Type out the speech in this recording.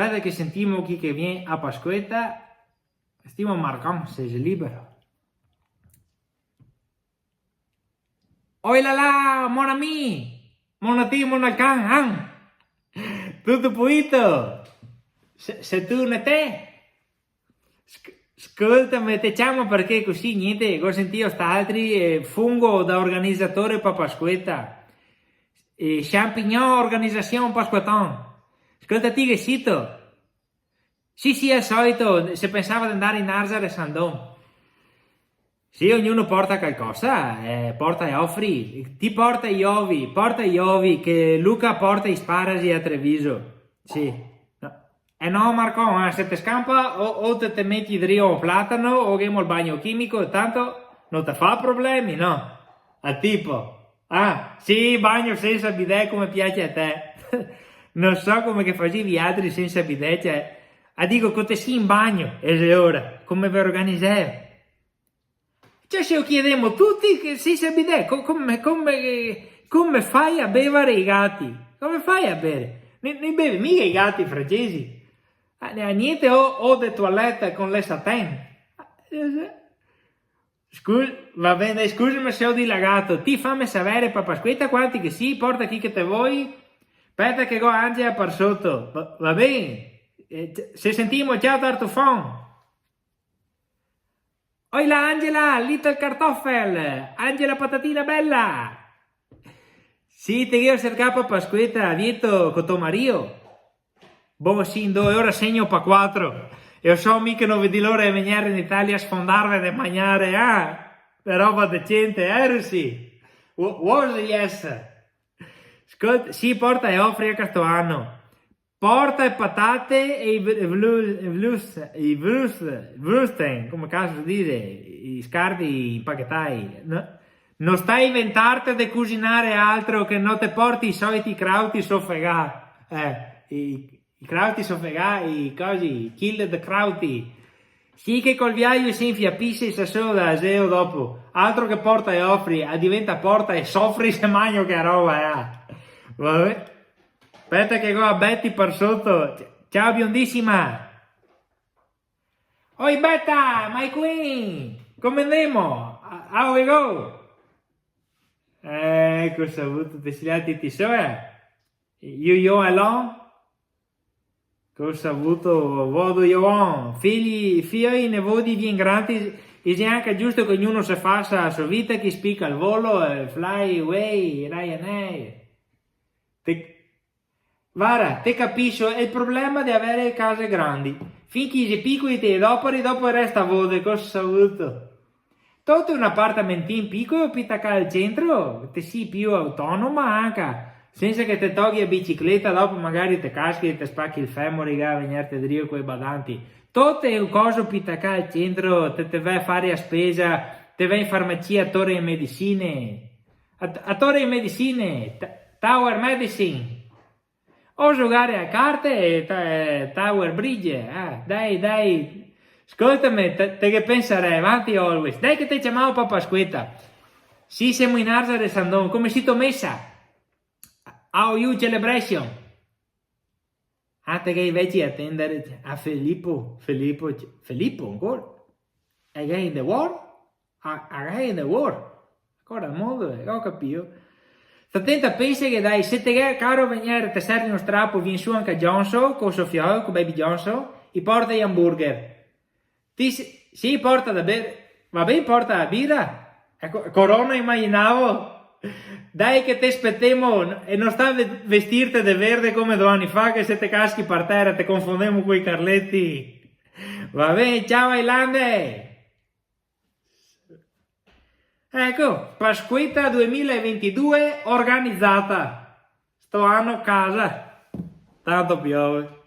Aspetta che sentiamo chi che viene a Pasquetta. Stiamo Marcon, se è libero. Oi là là, mon ami, mon ati, mon alcan, tutto pulito? Se tu ne te? Ascoltami, te chiamo perché così niente, ho sentito st'altri, fungo da organizzatore per Pasquetta, champignon organizzazione Pasquetton. Ascoltati che sito. Sì, al solito, se pensava di andare in Arzare e Sandon. Sì, ognuno porta qualcosa, porta e offri. Ti porta gli ovi, che Luca porta i sparagi a Treviso. Sì. No. No, Marco, se ti scampa o te metti dentro un platano o che il bagno chimico, tanto non ti fa problemi, no? A tipo, sì, bagno senza bidet come piace a te. Non so come che facevi altri senza bidet, cioè. Dico che te si in bagno, e se ora, come vi organizzate? Cioè, se lo chiediamo tutti che si sa bidet, come fai a bere i gatti? Come fai a bere? Ne bevi mica i gatti francesi. Niente o de toilette con le satin. Scusa, va bene, scusami se ho dilagato. Ti fammi sapere, papà, aspetta quanti che sì, porta chi che te vuoi. Aspetta che go Angela per sotto. Va bene? Se sentiamo, ciao Tartufon. Oi là Angela, little cartoffel, Angela patatina bella. Sì, te io cercavo Pasquetta, dieto con tuo Mario. Boh, sì, in 2 ore segno per 4. Io so mica non vedi l'ora di venire in Italia a sfondarle e mangiare, la roba decente, Russi? Was yes. Ascolta, sì, porta e offri a questo anno. Porta e patate e i Würsten, come cazzo si dice, i scarti impacchettati. No? Non stai inventando di cucinare altro che non ti porti i soliti crauti soffegà. I crauti soffegà, i cosi, kill the crauti. Sì che col viaggio si infiappisce se solo da aseo dopo. Altro che porta e offri, diventa porta e soffri se magno che roba Vabbè. Aspetta che go a Betty per sotto. Ciao biondissima. Oi Betta, my queen. Come andiamo? How we go? Cosa ho avuto? Ti sigliati ti so Io alone? Cosa ho avuto? Vado io on. Figli, nevodi, vien grandi. E se anche giusto che ognuno si faccia la sua vita, chi spicca al volo, fly away, Ryanair. Guarda, te capisco, è il problema di avere case grandi. Finché sei piccoli te, dopo resta a vode, cosa ho avuto? Tutto un appartamentino piccolo, pitacca al centro, te sei più autonoma anche. Senza che te togli la bicicletta, dopo magari te caschi e te spacchi il femore, a venirti dritto con i badanti. Tutto è un coso pitacca al centro, te vai a fare a spesa, te vai in farmacia a Torre di Medicine. A Torre di Medicine, Tower Medicine. O giocare a carte e Tower Bridge, dai, ascoltami, te che pensare, avanti always, dai che te chiamavo papà Pasquetta, sì siamo in Arzare Sandon, come si messa? How you celebration? Te che invece attendere a Filippo ancora? Again in the war? Again in the war? Ancora al mondo, ho capito. Sta attenta, pensa che dai, se te caro venire, te serve uno strappo, vieni su anche Johnson, con suo figlio, con Baby Johnson, e porta gli hamburger. Sì, porta da bere, va bene, porta la birra. Ecco, Corona immaginavo. Dai che te aspettiamo, e non sta vestirti di verde come 2 anni fa, che se te caschi per terra, te confondemo con i Carletti. Va bene, ciao Ailande. Ecco, Pasquetta 2022 organizzata. Sto anno a casa. Tanto piove.